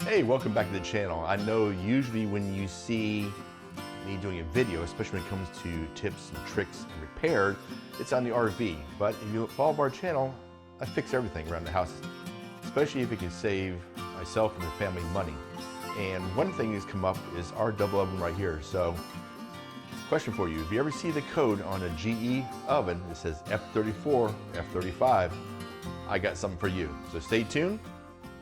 Hey, welcome back to the channel. I know usually when you see me doing a video, especially when it comes to tips and tricks and repair, it's on the RV. But if you follow our channel, I fix everything around the house, especially if it can save myself and the family money. And one thing that's come up is our double oven right here. So, question for you, if you ever see the code on a GE oven that says F34, F35, I got something for you. So stay tuned,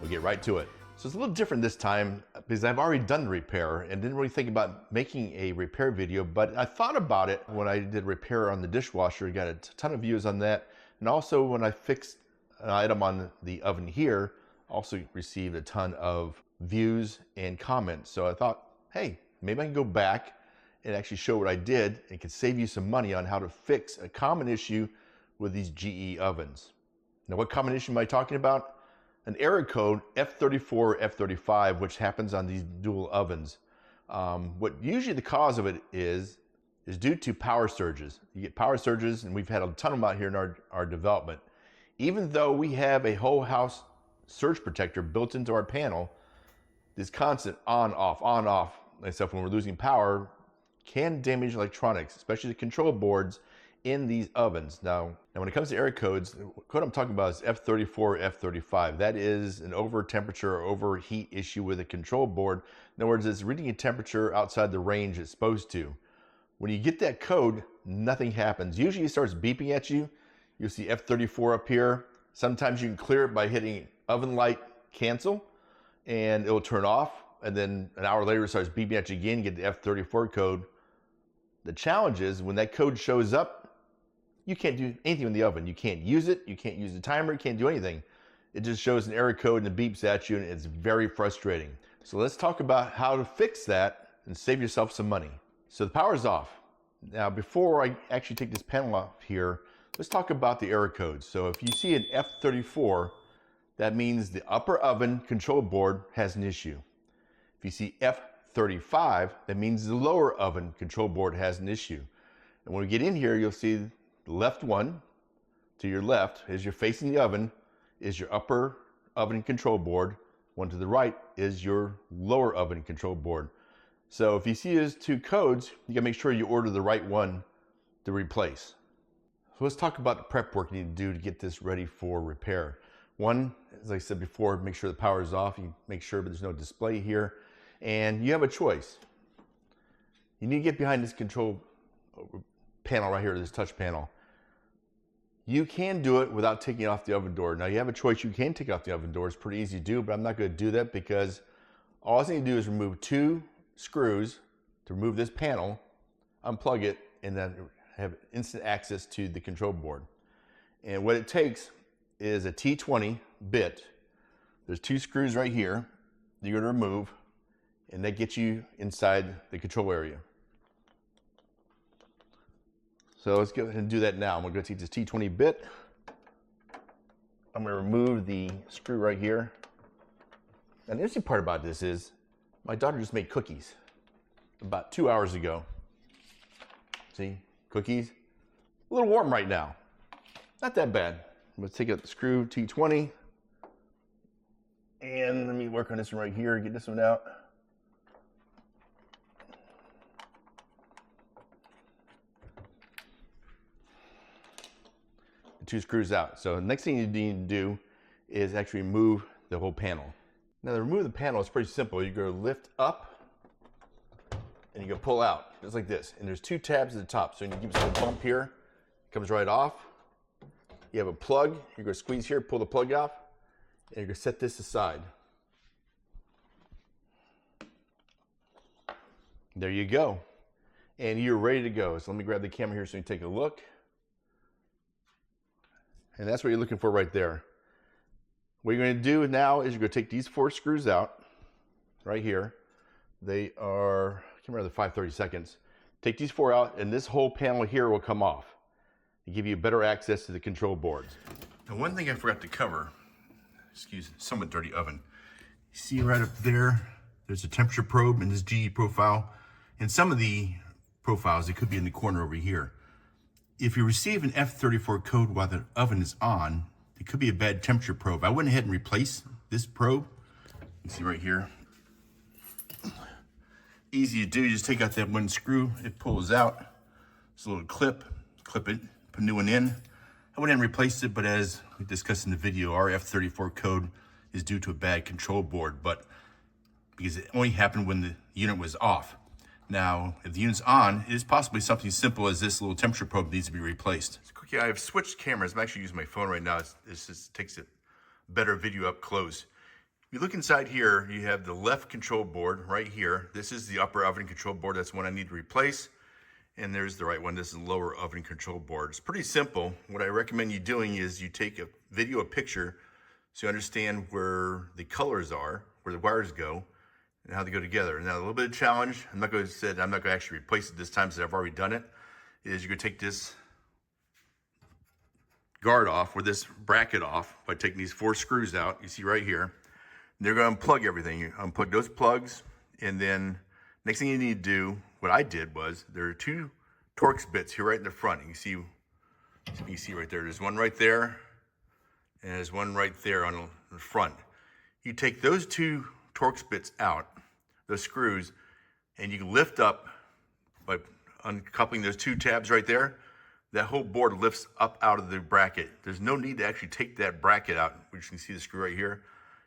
we'll get right to it. So it's a little different this time because I've already done the repair and didn't really think about making a repair video, but I thought about it when I did repair on the dishwasher, got a ton of views on that. And also when I fixed an item on the oven here, also received a ton of views and comments. So I thought, hey, maybe I can go back and actually show what I did and can save you some money on how to fix a common issue with these GE ovens. Now, what common issue am I talking about? An error code F34, F35, which happens on these dual ovens. What usually the cause of it is due to power surges. You get power surges, and we've had a ton of them out here in our development. Even though we have a whole house surge protector built into our panel, this constant on, off, and stuff when we're losing power can damage electronics, especially the control boards in these ovens. Now when it comes to error codes, the code I'm talking about is F34, F35. That is an over temperature or overheat issue with a control board. In other words, it's reading a temperature outside the range it's supposed to. When you get that code, nothing happens. Usually it starts beeping at you. You'll see F34 up here. Sometimes you can clear it by hitting oven light cancel and it'll turn off. And then an hour later it starts beeping at you again, you get the F34 code. The challenge is when that code shows up, you can't do anything in the oven. You can't use it. You can't use the timer. You can't do anything. It just shows an error code and it beeps at you, and it's very frustrating. So let's talk about how to fix that and save yourself some money. So the power's off. Now, before I actually take this panel off here, let's talk about the error codes. So if you see an F34, that means the upper oven control board has an issue. If you see F35, that means the lower oven control board has an issue. And when we get in here, you'll see the left one to your left, as you're facing the oven, is your upper oven control board. One to the right is your lower oven control board. So if you see those two codes, you gotta make sure you order the right one to replace. So let's talk about the prep work you need to do to get this ready for repair. One, as I said before, make sure the power is off. You make sure there's no display here. And you have a choice. You need to get behind this control panel right here, this touch panel. You can do it without taking off the oven door. Now you have a choice, you can take off the oven door. It's pretty easy to do, but I'm not going to do that because all I need to do is remove 2 screws to remove this panel, unplug it, and then have instant access to the control board. And what it takes is a T20 bit. There's 2 screws right here that you're going to remove, and that gets you inside the control area. So let's go ahead and do that now. I'm going to take this T20 bit. I'm going to remove the screw right here. And the interesting part about this is my daughter just made cookies about 2 hours ago. See, cookies. A little warm right now. Not that bad. I'm going to take out the screw T20. And let me work on this one right here, get this one out. The 2 screws out. So the next thing you need to do is actually remove the whole panel. Now to remove the panel is pretty simple. You go lift up and you go pull out, just like this. And there's 2 tabs at the top. So you give this little bump here, it comes right off. You have a plug, you're going to squeeze here, pull the plug off, and you're going to set this aside. There you go. And you're ready to go. So let me grab the camera here so you can take a look. And that's what you're looking for right there. What you're going to do now is you're going to take these 4 screws out right here. They are, I can't remember, the 5/32. Take these 4 out and this whole panel here will come off to give you better access to the control boards. Now one thing I forgot to cover, excuse me, somewhat dirty oven. You see right up there, there's a temperature probe in this GE profile. And some of the profiles, it could be in the corner over here. If you receive an F34 code while the oven is on, it could be a bad temperature probe. I went ahead and replaced this probe You see right here. Easy to do, you just take out that one screw, it pulls out. It's a little clip it, put a new one in. I went in and replaced it, but as we discussed in the video, our F34 code is due to a bad control board, but because it only happened when the unit was off. Now, if the unit's on, it is possibly something simple as this little temperature probe needs to be replaced. So quickly, I've switched cameras. I'm actually using my phone right now. This just takes a better video up close. If you look inside here, you have the left control board right here. This is the upper oven control board. That's one I need to replace. And there's the right one. This is the lower oven control board. It's pretty simple. What I recommend you doing is you take a picture, so you understand where the colors are, where the wires go, and how they go together. Now, a little bit of challenge, I'm not going to actually replace it this time since I've already done it, is you're going to take this guard off, or this bracket off, by taking these 4 screws out, you see right here. And they're going to unplug everything. You unplug those plugs, and then next thing you need to do, what I did was, there are 2 Torx bits here right in the front. You can see right there, there's one right there, and there's one right there on the front. You take those 2 Torx bits out, those screws, and you can lift up by uncoupling those 2 tabs right there. That whole board lifts up out of the bracket. There's no need to actually take that bracket out, which you can see the screw right here.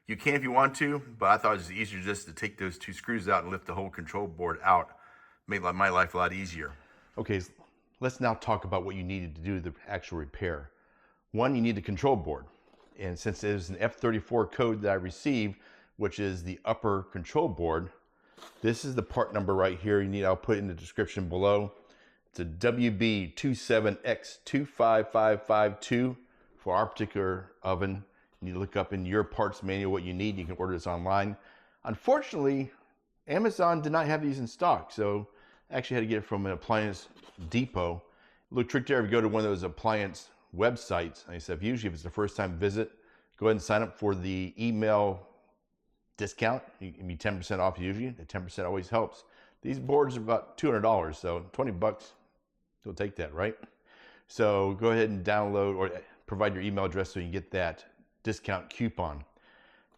You can if you want to, but I thought it was easier just to take those 2 screws out and lift the whole control board out. Made my life a lot easier. Okay, let's now talk about what you needed to do the actual repair. One, you need a control board. And since it is an F34 code that I received, which is the upper control board, this is the part number right here. I'll put it in the description below. It's a WB27X25552 for our particular oven. You need to look up in your parts manual what you need. You can order this online. Unfortunately, Amazon did not have these in stock, so I actually had to get it from an Appliance depot. A little trick there, if you go to one of those Appliance websites, like I said, usually if it's the first time visit, go ahead and sign up for the email discount. You can be 10% off usually. The 10% always helps. These boards are about $200, so 20 bucks, you'll take that, right? So go ahead and download or provide your email address so you can get that discount coupon.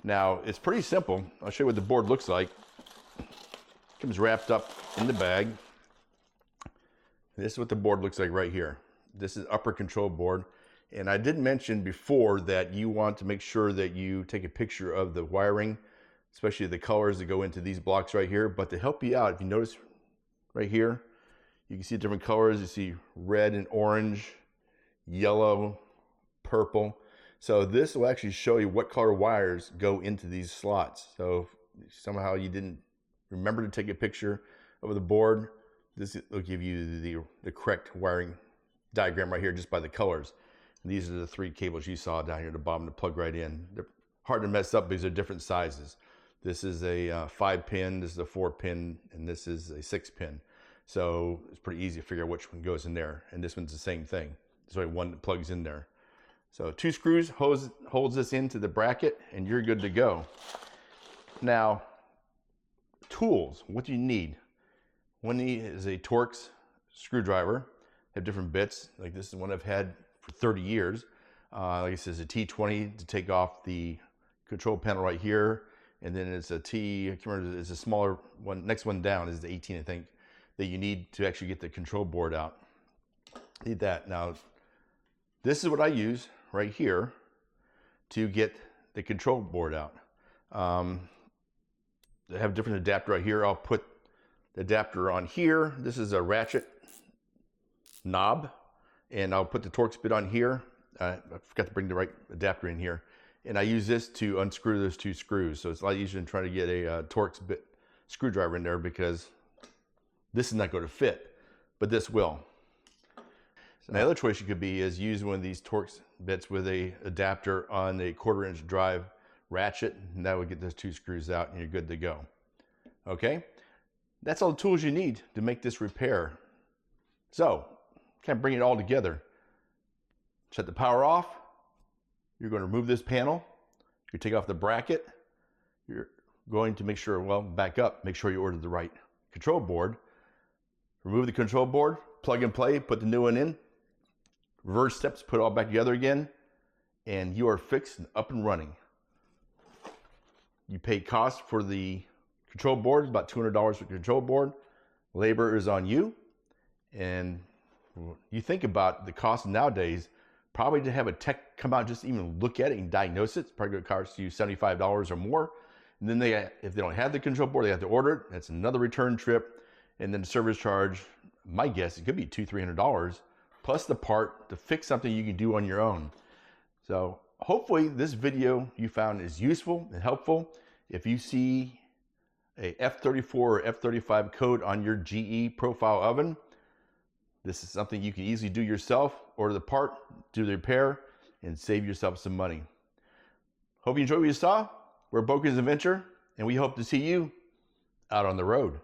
Now, it's pretty simple. I'll show you what the board looks like. It comes wrapped up in the bag. This is what the board looks like right here. This is upper control board. And I did mention before that you want to make sure that you take a picture of the wiring, especially the colors that go into these blocks right here. But to help you out, if you notice right here, you can see different colors. You see red and orange, yellow, purple. So this will actually show you what color wires go into these slots. So if somehow you didn't remember to take a picture of the board, this will give you the correct wiring diagram right here just by the colors. And these are the 3 cables you saw down here at the bottom to plug right in. They're hard to mess up because they're different sizes. This is a 5-pin, this is a 4-pin, and this is a 6-pin. So it's pretty easy to figure out which one goes in there. And this one's the same thing. There's only one that plugs in there. So 2 screws holds this into the bracket, and you're good to go. Now, tools, what do you need? One is a Torx screwdriver. They have different bits. Like this is one I've had for 30 years. Like I said, it's a T20 to take off the control panel right here. And then it's a I can't remember, it's a smaller one. Next one down is the 18, I think, that you need to actually get the control board out. Need that. Now, this is what I use right here to get the control board out. They have a different adapter right here. I'll put the adapter on here. This is a ratchet knob, and I'll put the Torx bit on here. I forgot to bring the right adapter in here. And I use this to unscrew those 2 screws. So it's a lot easier than trying to get a Torx bit screwdriver in there because this is not going to fit, but this will. So the other choice you could be is use one of these Torx bits with a adapter on a 1/4-inch drive ratchet, and that would get those 2 screws out and you're good to go. Okay, that's all the tools you need to make this repair. So, kind of bring it all together. Shut the power off. You're going to remove this panel. You take off the bracket. You're going to make sure, well, back up, make sure you order the right control board. Remove the control board, plug and play, put the new one in. Reverse steps, put it all back together again, and you are fixed and up and running. You pay cost for the control board, about $200 for the control board. Labor is on you. And you think about the cost nowadays, probably to have a tech come out, just even look at it and diagnose it, it's probably going to cost you $75 or more. And then if they don't have the control board, they have to order it. That's another return trip. And then the service charge, my guess, it could be $200-300, plus the part to fix something you can do on your own. So hopefully this video you found is useful and helpful. If you see a F34 or F35 code on your GE profile oven, this is something you can easily do yourself. Order the part, do the repair, and save yourself some money. Hope you enjoyed what you saw. We're Boken's Adventure, and we hope to see you out on the road.